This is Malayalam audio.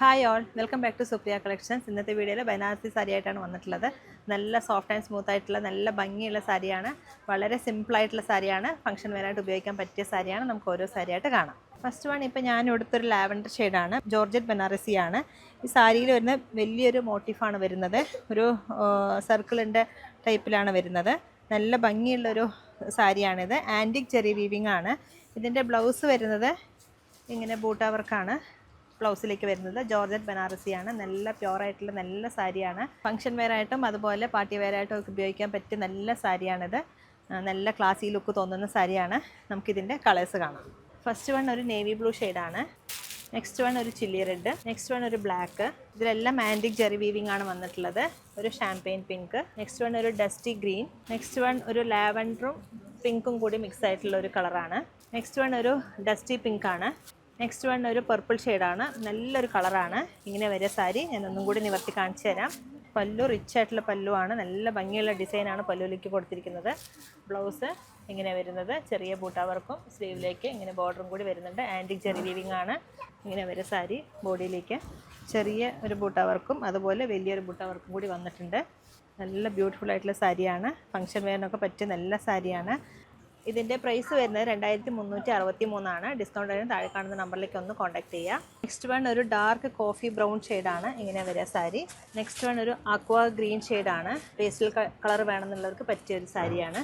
Hi all, welcome back to Supriya collections. ഇന്നത്തെ വീഡിയോയിൽ ബനാറസി സാരി ആയിട്ടാണ് വന്നിട്ടുള്ളത്. നല്ല സോഫ്റ്റ് ആൻഡ് സ്മൂത്ത് ആയിട്ടുള്ള നല്ല ഭംഗിയുള്ള സാരിയാണ്. വളരെ സിമ്പിളായിട്ടുള്ള സാരിയാണ്. ഫംഗ്ഷൻ വെയറായിട്ട് ഉപയോഗിക്കാൻ പറ്റിയ സാരിയാണ്. നമുക്ക് ഓരോ സാരിയായിട്ട് കാണാം. ഫസ്റ്റ് വൺ ഇപ്പോൾ ഞാൻ എടുത്തൊരു ലാവൻഡർ ഷെയ്ഡാണ്. ജോർജറ്റ് ബനാറസിയാണ്. ഈ സാരിയിൽ വരുന്ന വലിയൊരു മോട്ടീഫാണ് വരുന്നത്. ഒരു സർക്കിളിൻ്റെ ടൈപ്പിലാണ് വരുന്നത്. നല്ല ഭംഗിയുള്ളൊരു സാരിയാണിത്. ആൻറ്റിക് ചെറി വീവിംഗ് ആണ്. ഇതിൻ്റെ ബ്ലൗസ് വരുന്നത് ഇങ്ങനെ ബൂട്ടാ വർക്കാണ്. ബ്ലൗസിലേക്ക് വരുന്നത് ജോർജറ്റ് ബനാറസിയാണ്. നല്ല പ്യുവറായിട്ടുള്ള നല്ല സാരിയാണ്. ഫംഗ്ഷൻ വെയറായിട്ടും അതുപോലെ പാർട്ടി വെയറായിട്ടും ഒക്കെ ഉപയോഗിക്കാൻ പറ്റിയ നല്ല സാരിയാണിത്. നല്ല ക്ലാസി ലുക്ക് തോന്നുന്ന സാരിയാണ്. നമുക്കിതിൻ്റെ കളേഴ്സ് കാണാം. ഫസ്റ്റ് വൺ ഒരു നേവി ബ്ലൂ ഷെയ്ഡാണ്. നെക്സ്റ്റ് വൺ ഒരു ചില്ലി റെഡ്. നെക്സ്റ്റ് വൺ ഒരു ബ്ലാക്ക്. ഇതിലെല്ലാം ആൻറ്റിക് ജെറി വീവിംഗ് ആണ് വന്നിട്ടുള്ളത്. ഒരു ഷാംപെയിൻ പിങ്ക്. നെക്സ്റ്റ് വൺ ഒരു ഡസ്റ്റി ഗ്രീൻ. നെക്സ്റ്റ് വൺ ഒരു ലാവൻഡറും പിങ്കും കൂടി മിക്സ് ആയിട്ടുള്ള ഒരു കളറാണ്. നെക്സ്റ്റ് വൺ ഒരു ഡസ്റ്റി പിങ്ക് ആണ്. നെക്സ്റ്റ് വൺ ഒരു പർപ്പിൾ ഷെയ്ഡാണ്. നല്ലൊരു കളറാണ്. ഇങ്ങനെ വരെ സാരി ഞാൻ ഒന്നും കൂടി നിവർത്തി കാണിച്ചു തരാം. പല്ലു റിച്ച് ആയിട്ടുള്ള പല്ലുവാണ്. നല്ല ഭംഗിയുള്ള ഡിസൈനാണ് പല്ലുവിലേക്ക് കൊടുത്തിരിക്കുന്നത്. ബ്ലൗസ് ഇങ്ങനെ വരുന്നത് ചെറിയ ബൂട്ടാ വർക്കും സ്ലീവിലേക്ക് ഇങ്ങനെ ബോർഡറും കൂടി വരുന്നുണ്ട്. ആൻറ്റിക് ജെറി വീവിംഗ് ആണ്. ഇങ്ങനെ വരെ സാരി ബോഡിയിലേക്ക് ചെറിയ ഒരു ബൂട്ടാ വർക്കും അതുപോലെ വലിയൊരു ബൂട്ടാ വർക്കും കൂടി വന്നിട്ടുണ്ട്. നല്ല ബ്യൂട്ടിഫുൾ ആയിട്ടുള്ള സാരിയാണ്. ഫംഗ്ഷൻ വെയറിനൊക്കെ പറ്റിയ നല്ല സാരിയാണ്. ഇതിൻ്റെ പ്രൈസ് വരുന്നത് 2363 ഡിസ്കൗണ്ട് ആയിട്ട് താഴെ കാണുന്ന നമ്പറിലേക്ക് ഒന്ന് കോൺടാക്ട് ചെയ്യുക. നെക്സ്റ്റ് വൺ ഒരു ഡാർക്ക് കോഫി ബ്രൗൺ ഷെയ്ഡാണ്. ഇങ്ങനെ വരിക സാരി. നെക്സ്റ്റ് വൺ ഒരു അക്വാ ഗ്രീൻ ഷെയ്ഡാണ്. പേസ്റ്റൽ കളർ വേണമെന്നുള്ളവർക്ക് പറ്റിയൊരു സാരിയാണ്.